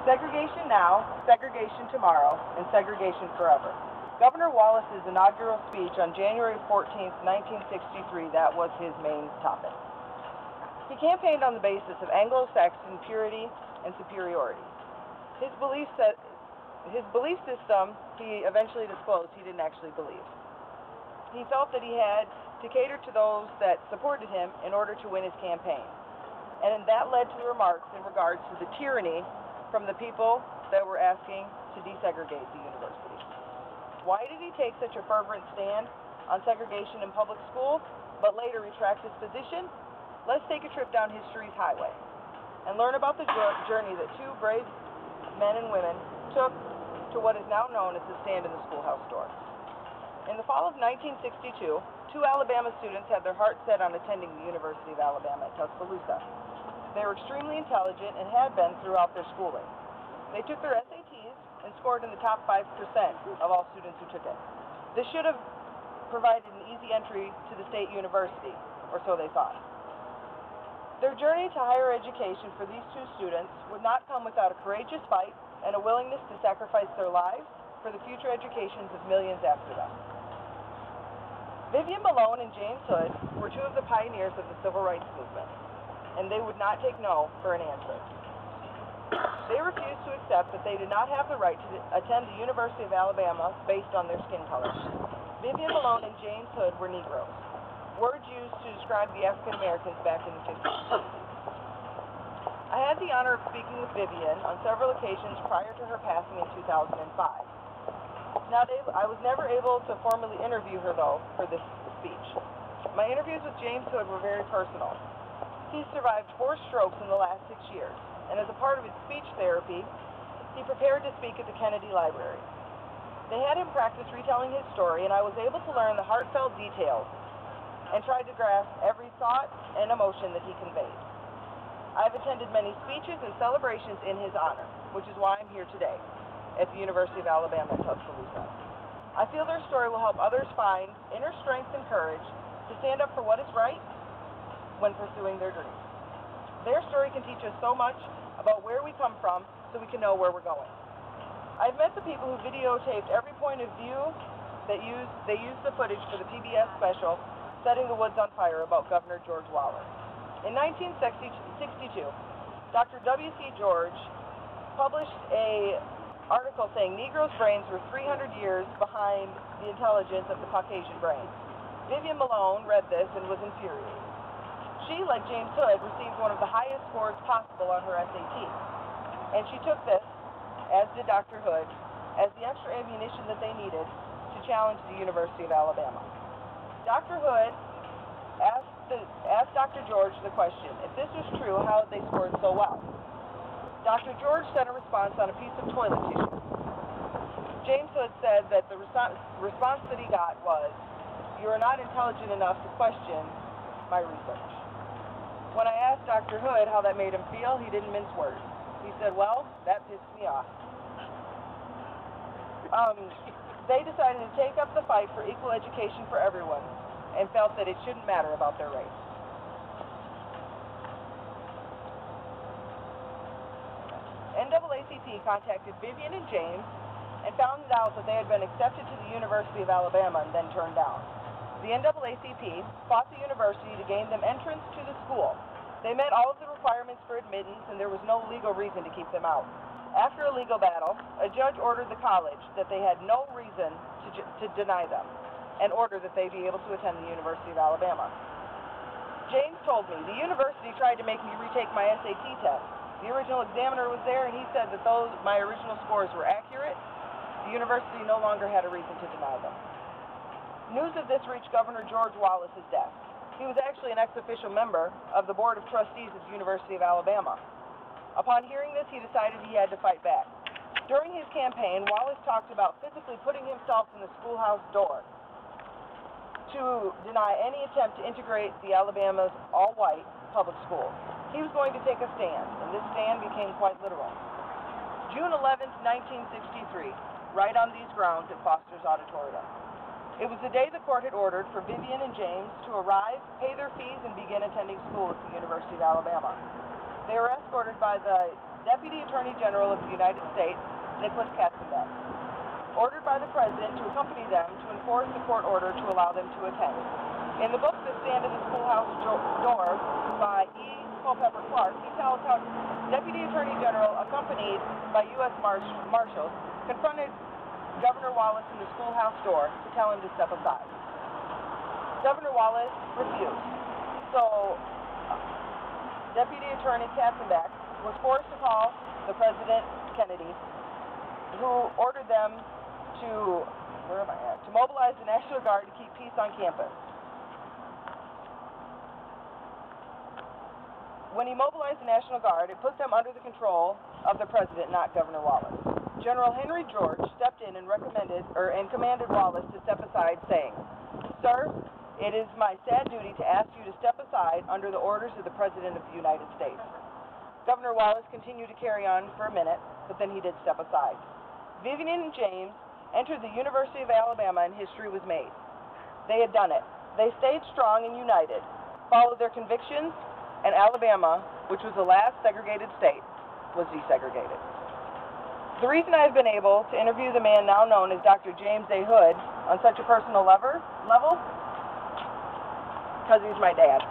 Segregation now, segregation tomorrow, and segregation forever. Governor Wallace's inaugural speech on January 14, 1963, that was his main topic. He campaigned on the basis of Anglo-Saxon purity and superiority. His belief system, he eventually disclosed he didn't actually believe. He felt that he had to cater to those that supported him in order to win his campaign. And that led to the remarks in regards to the tyranny from the people that were asking to desegregate the university. Why did he take such a fervent stand on segregation in public school, but later retract his position? Let's take a trip down history's highway and learn about the journey that two brave men and women took to what is now known as the stand in the Schoolhouse door. In the fall of 1962, two Alabama students had their hearts set on attending the University of Alabama at Tuscaloosa. They were extremely intelligent and had been throughout their schooling. They took their SATs and scored in the top 5% of all students who took it. This should have provided an easy entry to the state university, or so they thought. Their journey to higher education for these two students would not come without a courageous fight and a willingness to sacrifice their lives for the future educations of millions after them. Vivian Malone and James Hood were two of the pioneers of the civil rights movement, and they would not take no for an answer. They refused to accept that they did not have the right to attend the University of Alabama based on their skin color. Vivian Malone and James Hood were Negroes, words used to describe the African Americans back in the 50s. I had the honor of speaking with Vivian on several occasions prior to her passing in 2005. Now, I was never able to formally interview her, though, for this speech. My interviews with James Hood were very personal. He survived 4 strokes in the last 6 years, and as a part of his speech therapy, he prepared to speak at the Kennedy Library. They had him practice retelling his story, and I was able to learn the heartfelt details and tried to grasp every thought and emotion that he conveyed. I've attended many speeches and celebrations in his honor, which is why I'm here today at the University of Alabama at Tuscaloosa. I feel their story will help others find inner strength and courage to stand up for what is right when pursuing their dreams. Their story can teach us so much about where we come from so we can know where we're going. I've met the people who videotaped every point of view that they used the footage for the PBS special, Setting the Woods on Fire, about Governor George Wallace. In 1962, Dr. W.C. George published an article saying Negroes' brains were 300 years behind the intelligence of the Caucasian brain. Vivian Malone read this and was infuriated. She, like James Hood, received one of the highest scores possible on her SAT. And she took this, as did Dr. Hood, as the extra ammunition that they needed to challenge the University of Alabama. Dr. Hood asked Dr. George the question, if this was true, how had they scored so well? Dr. George sent a response on a piece of toilet tissue. James Hood said that the response that he got was, "You are not intelligent enough to question my research." When I asked Dr. Hood how that made him feel, he didn't mince words. He said, "Well, that pissed me off." They decided to take up the fight for equal education for everyone and felt that it shouldn't matter about their race. NAACP contacted Vivian and James and found out that they had been accepted to the University of Alabama and then turned down. The NAACP fought the university to gain them entrance to the school. They met all of the requirements for admittance, and there was no legal reason to keep them out. After a legal battle, a judge ordered the college that they had no reason to deny them, and ordered that they be able to attend the University of Alabama. James told me, "The university tried to make me retake my SAT test. The original examiner was there, and he said that my original scores were accurate. The university no longer had a reason to deny them." News of this reached Governor George Wallace's desk. He was actually an ex-official member of the Board of Trustees of the University of Alabama. Upon hearing this, he decided he had to fight back. During his campaign, Wallace talked about physically putting himself in the schoolhouse door to deny any attempt to integrate the Alabama's all-white public schools. He was going to take a stand, and this stand became quite literal. June 11, 1963, right on these grounds at Foster's Auditorium. It was the day the court had ordered for Vivian and James to arrive, pay their fees, and begin attending school at the University of Alabama. They were escorted by the Deputy Attorney General of the United States, Nicholas Katzenbach, ordered by the President to accompany them to enforce the court order to allow them to attend. In the book, The Stand at the Schoolhouse Door by E. Culpeper Clark, he tells how Deputy Attorney General, accompanied by U.S. Marshals, confronted Governor Wallace in the schoolhouse door to tell him to step aside. Governor Wallace refused. So, Deputy Attorney Katzenbach was forced to call the President Kennedy, who ordered them to mobilize the National Guard to keep peace on campus. When he mobilized the National Guard, it put them under the control of the President, not Governor Wallace. General Henry George stepped in and commanded Wallace to step aside, saying, "Sir, it is my sad duty to ask you to step aside under the orders of the President of the United States." Governor Wallace continued to carry on for a minute, but then he did step aside. Vivian and James entered the University of Alabama and history was made. They had done it. They stayed strong and united, followed their convictions, and Alabama, which was the last segregated state, was desegregated. The reason I've been able to interview the man now known as Dr. James A. Hood on such a personal level, because he's my dad.